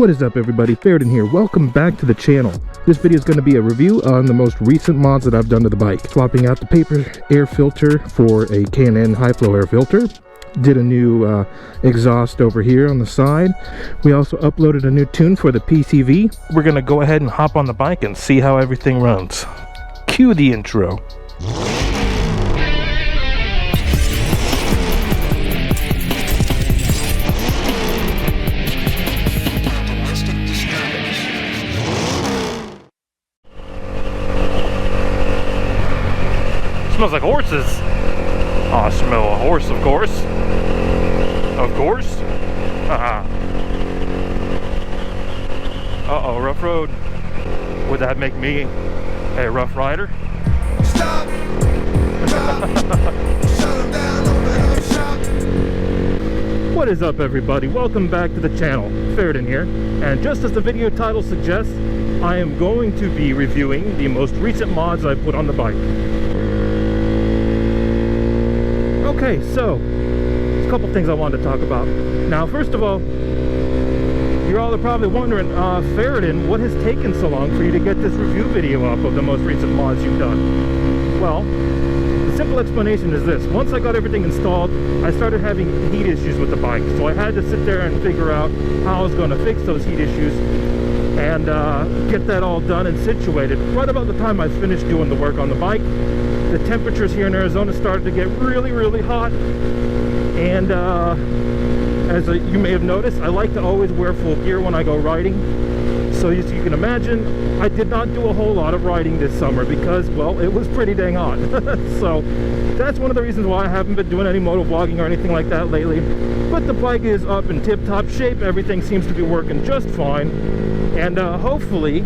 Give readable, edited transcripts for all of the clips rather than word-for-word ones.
What is up, everybody? Ferritin here. Welcome back to the channel. This video is going to be a review on the most recent mods that I've done to the bike. Swapping out the paper air filter for a K&N high flow air filter. Did a new exhaust over here on the side. We also uploaded a new tune for the PCV. We're going to go ahead and hop on the bike and see how everything runs. Cue the intro. Smells like horses. Oh, I smell a horse, of course. Of course. Uh-oh, rough road. Would that make me a rough rider? Stop. What is up, everybody? Welcome back to the channel. Ferritin here. And just as the video title suggests, I am going to be reviewing the most recent mods I put on the bike. Okay, so there's a couple things I wanted to talk about. Now, first of all, you're all probably wondering, Ferritin, what has taken so long for you to get this review video up of the most recent mods you've done? Well, the simple explanation is this. Once I got everything installed, I started having heat issues with the bike. So I had to sit there and figure out how I was going to fix those heat issues and get that all done and situated. Right about the time I finished doing the work on the bike, the temperatures here in Arizona started to get really hot, and as you may have noticed, I like to always wear full gear when I go riding. So as you can imagine, I did not do a whole lot of riding this summer because, well, it was pretty dang hot. So that's one of the reasons why I haven't been doing any motovlogging or anything like that lately. But the bike is up in tip-top shape. Everything seems to be working just fine, and hopefully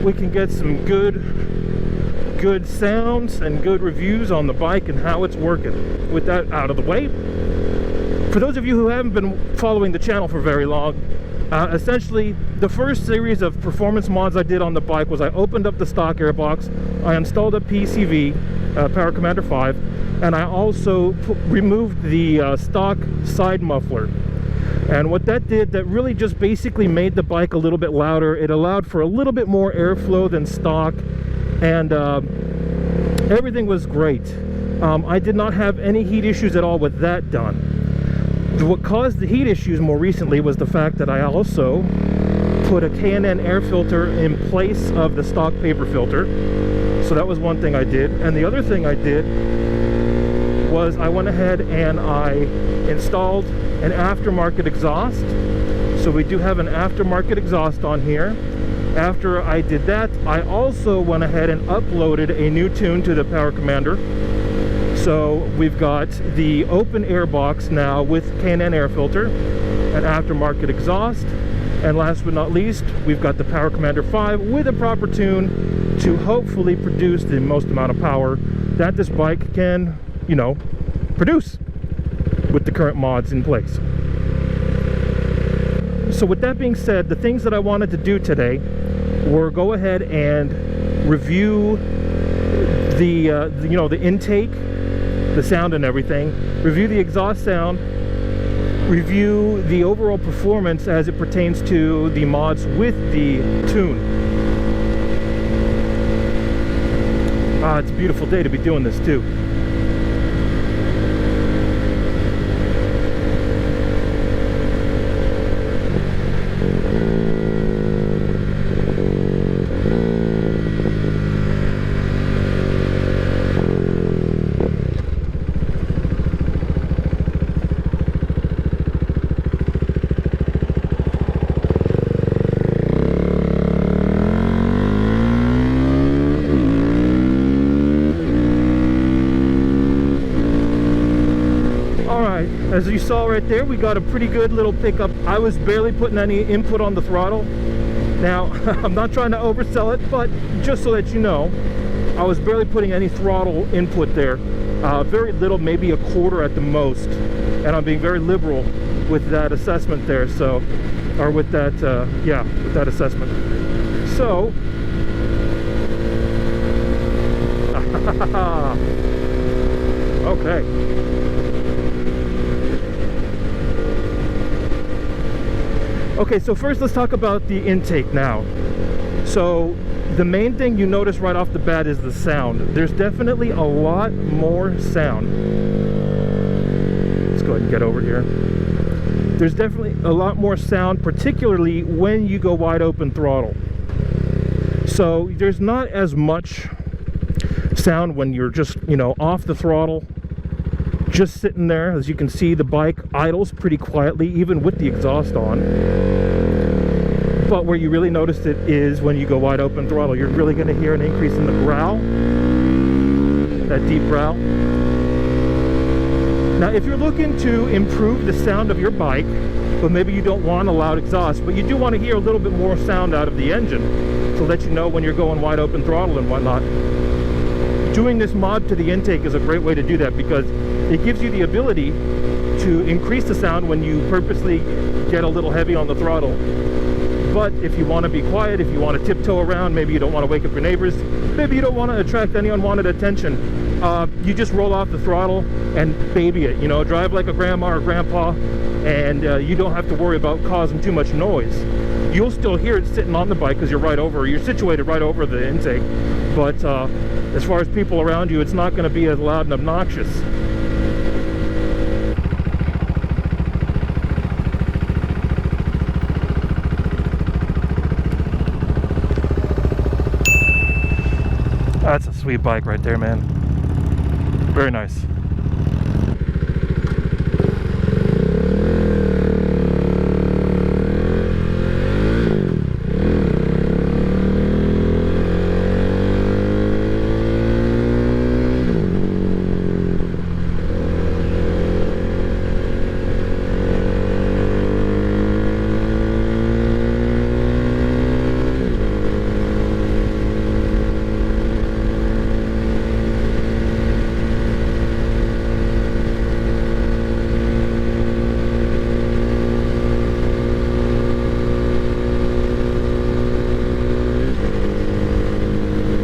we can get some good sounds and good reviews on the bike and how it's working. With that out of the way, for those of you who haven't been following the channel for very long, essentially the first series of performance mods I did on the bike was I opened up the stock airbox, I installed a PCV, Power Commander 5, and I also removed the stock side muffler. And what that did, that really just basically made the bike a little bit louder. It allowed for a little bit more airflow than stock, and everything was great. I did not have any heat issues at all with that done. What caused the heat issues more recently was the fact that I also put a K&N air filter in place of the stock paper filter. So that was one thing I did. And the other thing I did was I went ahead and I installed an aftermarket exhaust. So we do have an aftermarket exhaust on here. After I did that, I also went ahead and uploaded a new tune to the Power Commander. So we've got the open air box now with K&N air filter, an aftermarket exhaust, and last but not least, we've got the Power Commander 5 with a proper tune to hopefully produce the most amount of power that this bike can, you know, produce with the current mods in place. So with that being said, the things that I wanted to do today were go ahead and review the you know, the intake, the sound and everything, review the exhaust sound, review the overall performance as it pertains to the mods with the tune. It's a beautiful day to be doing this too. As you saw right there, we got a pretty good little pickup. I was barely putting any input on the throttle. Now, I'm not trying to oversell it, but just so that you know, I was barely putting any throttle input there. Very little, maybe a quarter at the most. And I'm being very liberal with that assessment there, so, or with that, yeah, with that assessment. So, okay. Okay, so first let's talk about the intake now. So the main thing you notice right off the bat is the sound. There's definitely a lot more sound. Let's go ahead and get over here. There's definitely a lot more sound, particularly when you go wide open throttle. So there's not as much sound when you're just, you know, off the throttle, just sitting there. As you can see, the bike idles pretty quietly, even with the exhaust on. But where you really noticed it is when you go wide open throttle. You're really going to hear an increase in the growl, that deep growl. Now, if you're looking to improve the sound of your bike, but maybe you don't want a loud exhaust, but you do want to hear a little bit more sound out of the engine to let you know when you're going wide open throttle and whatnot, doing this mod to the intake is a great way to do that, because it gives you the ability to increase the sound when you purposely get a little heavy on the throttle. But if you want to be quiet, if you want to tiptoe around, maybe you don't want to wake up your neighbors, maybe you don't want to attract any unwanted attention, you just roll off the throttle and baby it, you know, drive like a grandma or grandpa, and you don't have to worry about causing too much noise. You'll still hear it sitting on the bike because you're situated right over the intake, but as far as people around you, it's not going to be as loud and obnoxious. That's a sweet bike right there, man. Very nice.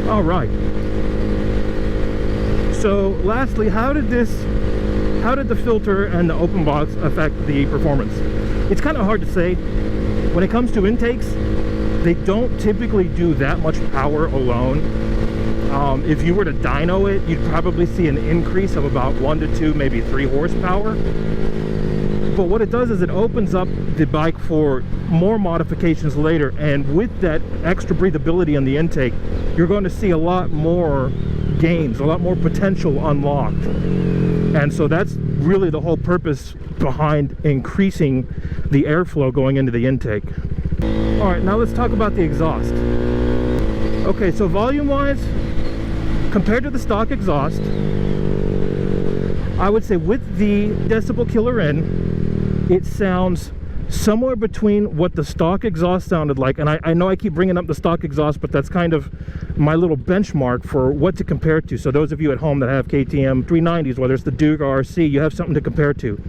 All right. So lastly, how did the filter and the open box affect the performance? It's kind of hard to say. When it comes to intakes, they don't typically do that much power alone. If you were to dyno it, you'd probably see an increase of about 1 to 2, maybe 3 horsepower. But what it does is it opens up the bike for more modifications later, and with that extra breathability in the intake, you're going to see a lot more gains, a lot more potential unlocked. And so that's really the whole purpose behind increasing the airflow going into the intake. All right, now let's talk about the exhaust. Okay, so volume wise, compared to the stock exhaust, I would say with the decibel killer in, it sounds somewhere between what the stock exhaust sounded like, and I know I keep bringing up the stock exhaust, but that's kind of my little benchmark for what to compare to. So those of you at home that have KTM 390s, whether it's the Duke or RC, you have something to compare to.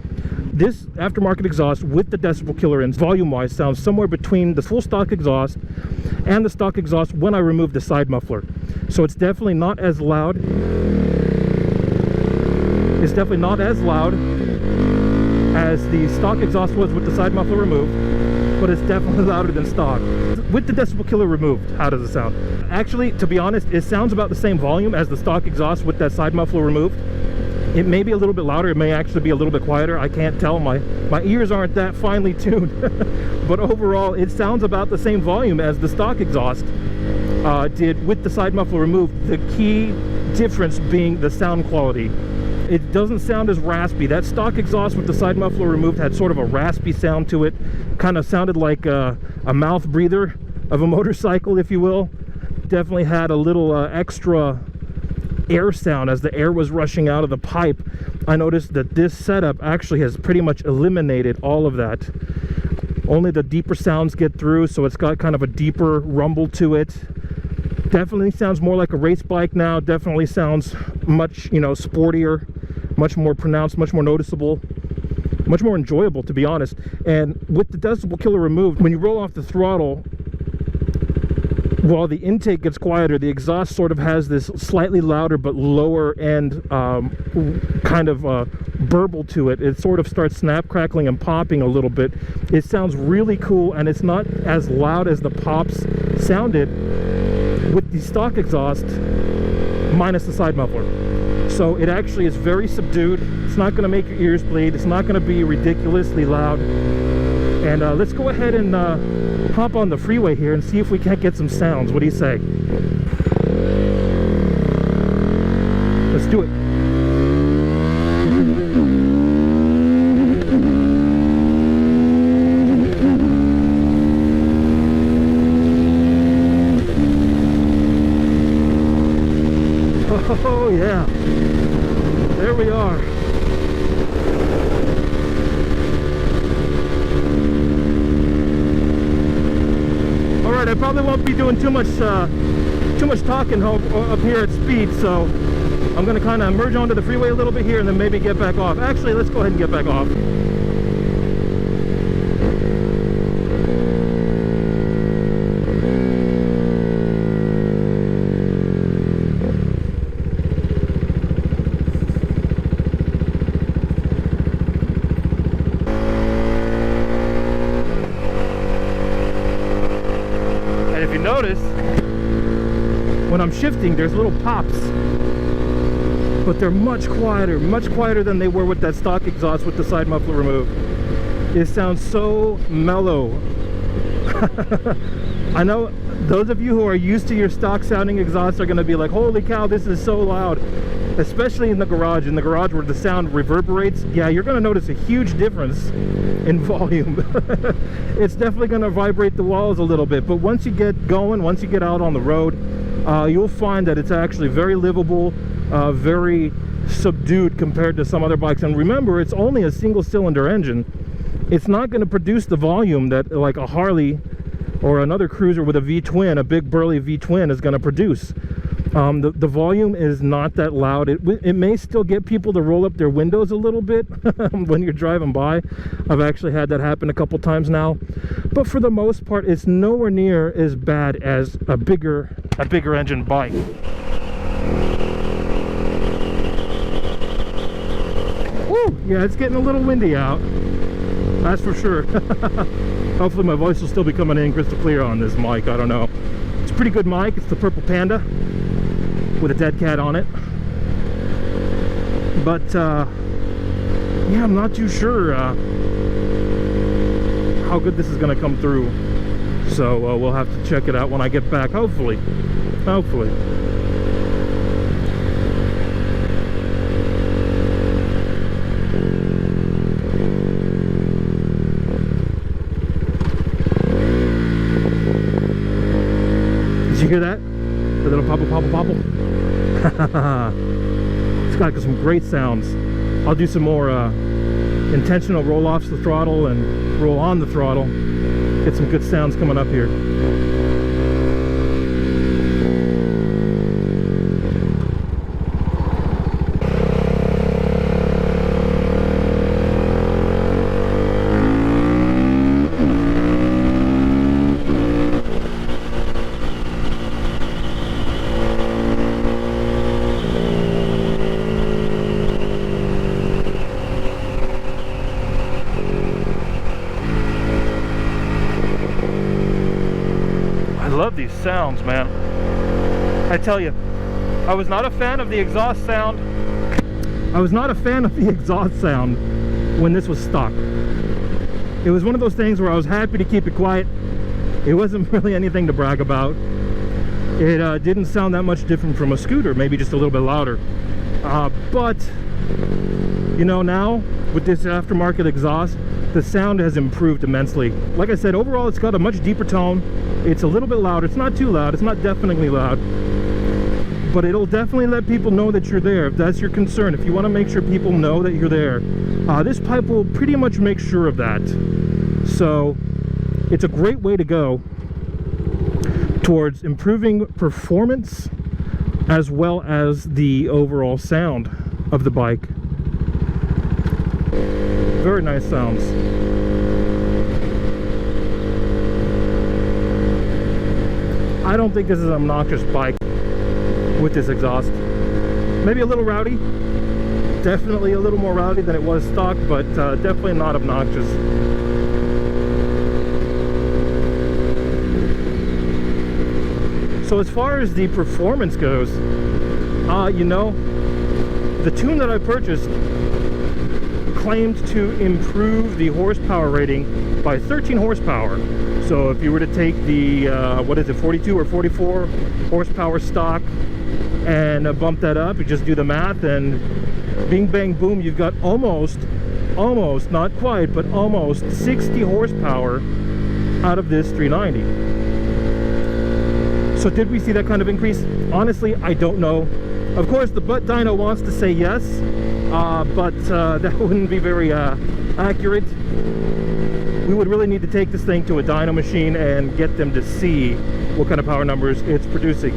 This aftermarket exhaust with the decibel killer in, volume-wise, sounds somewhere between the full stock exhaust and the stock exhaust when I remove the side muffler. So it's definitely not as loud. It's definitely not as loud as the stock exhaust was with the side muffler removed, but it's definitely louder than stock. With the decibel killer removed, how does it sound? Actually, to be honest, it sounds about the same volume as the stock exhaust with that side muffler removed. It may be a little bit louder, it may actually be a little bit quieter, I can't tell, my ears aren't that finely tuned. But overall, it sounds about the same volume as the stock exhaust did with the side muffler removed, the key difference being the sound quality. It doesn't sound as raspy. That stock exhaust with the side muffler removed had sort of a raspy sound to it. Kind of sounded like a mouth breather of a motorcycle, if you will. Definitely had a little extra air sound as the air was rushing out of the pipe. I noticed that this setup actually has pretty much eliminated all of that. Only the deeper sounds get through, so it's got kind of a deeper rumble to it. Definitely sounds more like a race bike now. Definitely sounds much, you know, sportier, much more pronounced, much more noticeable, much more enjoyable, to be honest. And with the decibel killer removed, when you roll off the throttle, while the intake gets quieter, the exhaust sort of has this slightly louder but lower end kind of burble to it. It sort of starts snap, crackling, and popping a little bit. It sounds really cool, and it's not as loud as the pops sounded with the stock exhaust minus the side muffler. So it actually is very subdued. It's not going to make your ears bleed. It's not going to be ridiculously loud. And let's go ahead and hop on the freeway here and see if we can't get some sounds. What do you say? Let's do it. Oh yeah, there we are. All right, I probably won't be doing too much talking up here at speed, so I'm going to kind of merge onto the freeway a little bit here and then maybe get back off. Actually, let's go ahead and get back off. Notice when I'm shifting, there's little pops, but they're much quieter than they were with that stock exhaust with the side muffler removed. It sounds so mellow. I know those of you who are used to your stock sounding exhaust are going to be like, holy cow, this is so loud. Especially in the garage where the sound reverberates. Yeah, you're going to notice a huge difference in volume. It's definitely going to vibrate the walls a little bit, but once you get going, once you get out on the road, you'll find that it's actually very livable, very subdued compared to some other bikes. And remember, it's only a single cylinder engine. It's not going to produce the volume that like a Harley or another cruiser with a V-twin, a big burly V-twin, is going to produce. The volume is not that loud. It may still get people to roll up their windows a little bit when you're driving by. I've actually had that happen a couple times now, but for the most part, it's nowhere near as bad as a bigger engine bike. Woo! Yeah, it's getting a little windy out. That's for sure. Hopefully my voice will still be coming in crystal clear on this mic. I don't know. It's a pretty good mic. It's the Purple Panda with a dead cat on it. But yeah, I'm not too sure how good this is going to come through. So we'll have to check it out when I get back. Hopefully. Did you hear that? The little popple. It's got some great sounds. I'll do some more intentional roll-offs the throttle and roll on the throttle. Get some good sounds coming up here. These sounds, man. I tell you, I was not a fan of the exhaust sound. When this was stock. It was one of those things where I was happy to keep it quiet. It wasn't really anything to brag about. It didn't sound that much different from a scooter, maybe just a little bit louder. But you know, now with this aftermarket exhaust, the sound has improved immensely. Like I said, overall it's got a much deeper tone. It's a little bit louder. It's not too loud. It's not definitely loud. But it'll definitely let people know that you're there if that's your concern. If you want to make sure people know that you're there, this pipe will pretty much make sure of that. So it's a great way to go towards improving performance as well as the overall sound of the bike. Very nice sounds. I don't think this is an obnoxious bike with this exhaust. Maybe a little rowdy, Definitely a little more rowdy than it was stock, but definitely not obnoxious. So as far as the performance goes, you know, the tune that I purchased claimed to improve the horsepower rating by 13 horsepower. So if you were to take the, what is it, 42 or 44 horsepower stock and bump that up, you just do the math, and bing bang boom, you've got almost, not quite, but almost 60 horsepower out of this 390. So did we see that kind of increase? Honestly, I don't know. Of course, the butt dyno wants to say yes, but that wouldn't be very accurate. We would really need to take this thing to a dyno machine and get them to see what kind of power numbers it's producing.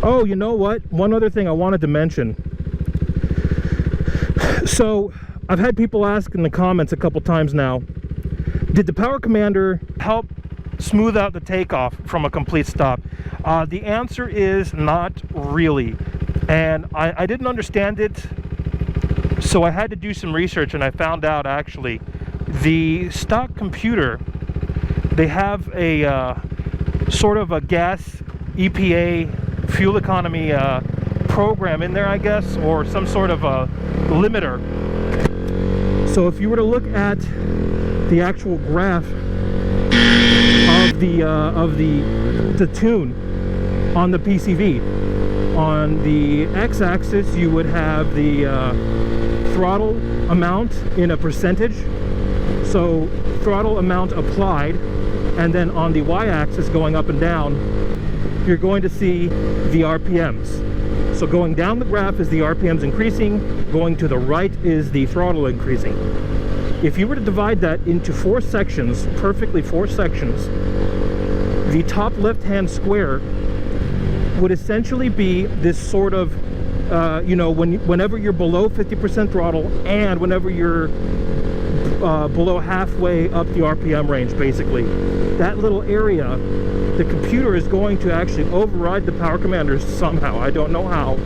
Oh, you know what? One other thing I wanted to mention. So, I've had people ask in the comments a couple times now, did the Power Commander help smooth out the takeoff from a complete stop? The answer is not really. And I didn't understand it, so I had to do some research, and I found out actually the stock computer, they have a sort of a gas EPA fuel economy program in there, I guess, or some sort of a limiter. So if you were to look at the actual graph of the tune on the PCV, on the x-axis you would have the throttle amount in a percentage, so throttle amount applied, and then on the y-axis going up and down, you're going to see the RPMs. So going down the graph is the RPMs increasing, going to the right is the throttle increasing. If you were to divide that into 4 sections, perfectly 4 sections, the top left-hand square would essentially be this sort of, you know, whenever you're below 50% throttle and whenever you're below halfway up the RPM range, basically. That little area, the computer is going to actually override the Power Commander somehow. I don't know how,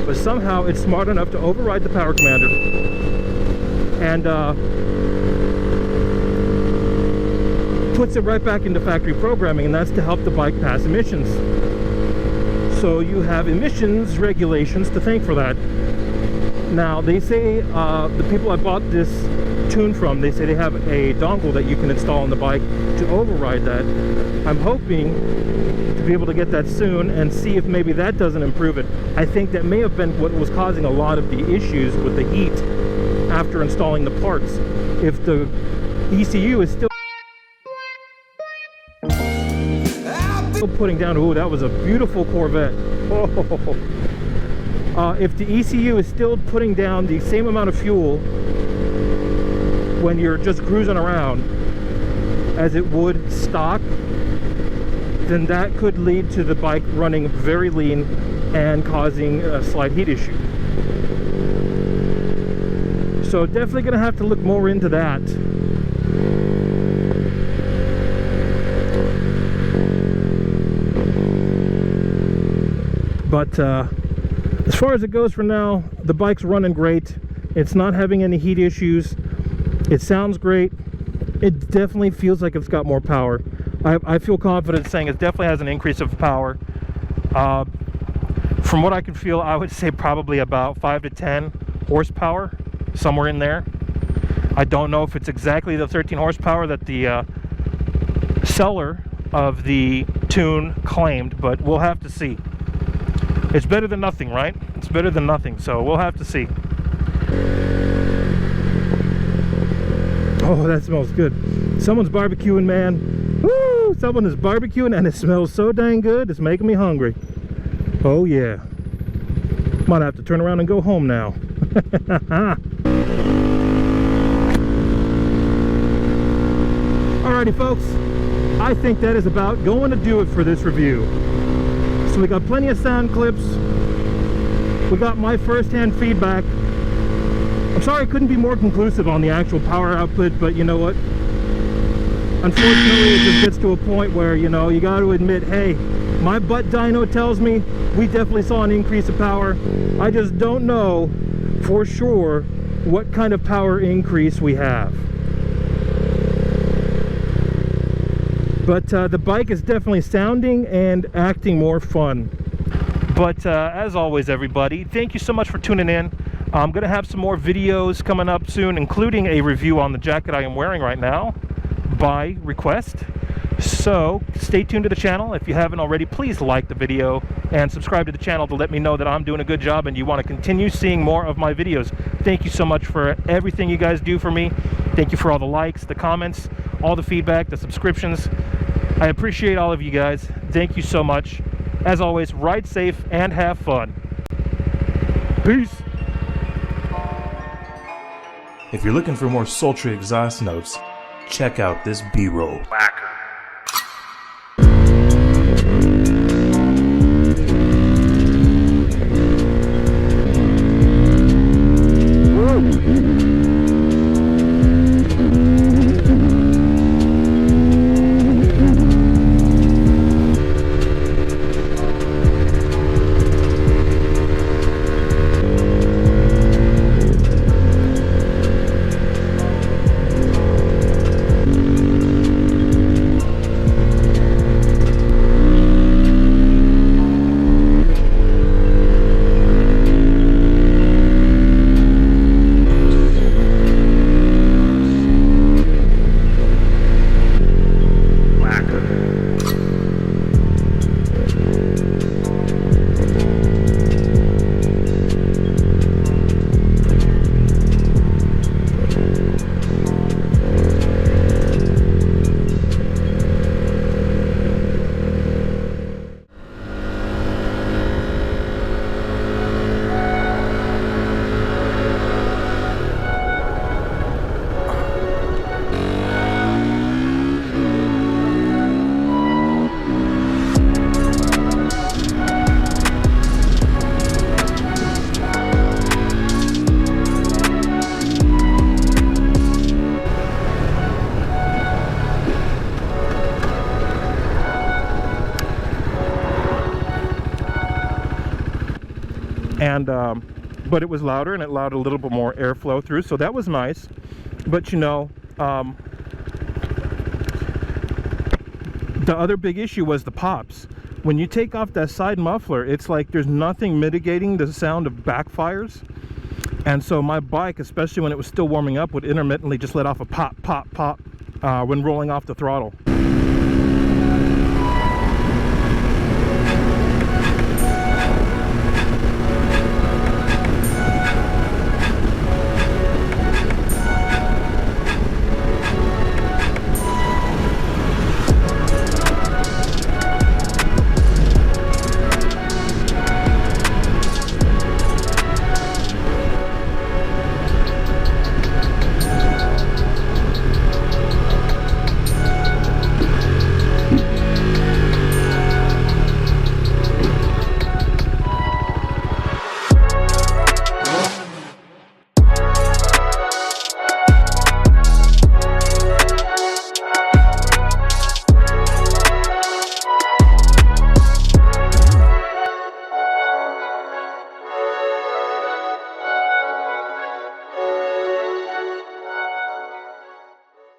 but somehow it's smart enough to override the Power Commander and puts it right back into factory programming, and that's to help the bike pass emissions. So you have emissions regulations to thank for that. Now they say, the people I bought this tune from, they say they have a dongle that you can install on the bike to override that. I'm hoping to be able to get that soon and see if maybe that doesn't improve it. I think that may have been what was causing a lot of the issues with the heat after installing the parts. If the ECU is still putting down, oh, that was a beautiful Corvette. If the ECU is still putting down the same amount of fuel when you're just cruising around as it would stock, then that could lead to the bike running very lean and causing a slight heat issue. So definitely going to have to look more into that. But as far as it goes for now, the bike's running great. It's not having any heat issues. It sounds great. It definitely feels like it's got more power. I feel confident saying it definitely has an increase of power. From what I can feel, I would say probably about 5 to 10 horsepower, somewhere in there. I don't know if it's exactly the 13 horsepower that the seller of the tune claimed, but we'll have to see. It's better than nothing, right? It's better than nothing, so we'll have to see. Oh, that smells good. Someone's barbecuing, man. Woo! Someone is barbecuing, and it smells so dang good, it's making me hungry. Oh, yeah. Might have to turn around and go home now. Alrighty, folks. I think that is about going to do it for this review. So we got plenty of sound clips. We got my first-hand feedback. I'm sorry I couldn't be more conclusive on the actual power output, but you know what? Unfortunately, it just gets to a point where, you know, you got to admit, hey, my butt dyno tells me we definitely saw an increase of power. I just don't know for sure what kind of power increase we have. But the bike is definitely sounding and acting more fun. But as always, everybody, thank you so much for tuning in. I'm going to have some more videos coming up soon, including a review on the jacket I am wearing right now by request. So stay tuned to the channel. If you haven't already, please like the video and subscribe to the channel to let me know that I'm doing a good job and you want to continue seeing more of my videos. Thank you so much for everything you guys do for me. Thank you for all the likes, the comments, all the feedback, the subscriptions. I appreciate all of you guys. Thank you so much. As always, ride safe and have fun. Peace. If you're looking for more sultry exhaust notes, check out this B-roll. Lacquer. And but it was louder and it allowed a little bit more airflow through, so that was nice. But you know, the other big issue was the pops. When you take off that side muffler, it's like there's nothing mitigating the sound of backfires. And so my bike, especially when it was still warming up, would intermittently just let off a pop, pop, pop when rolling off the throttle.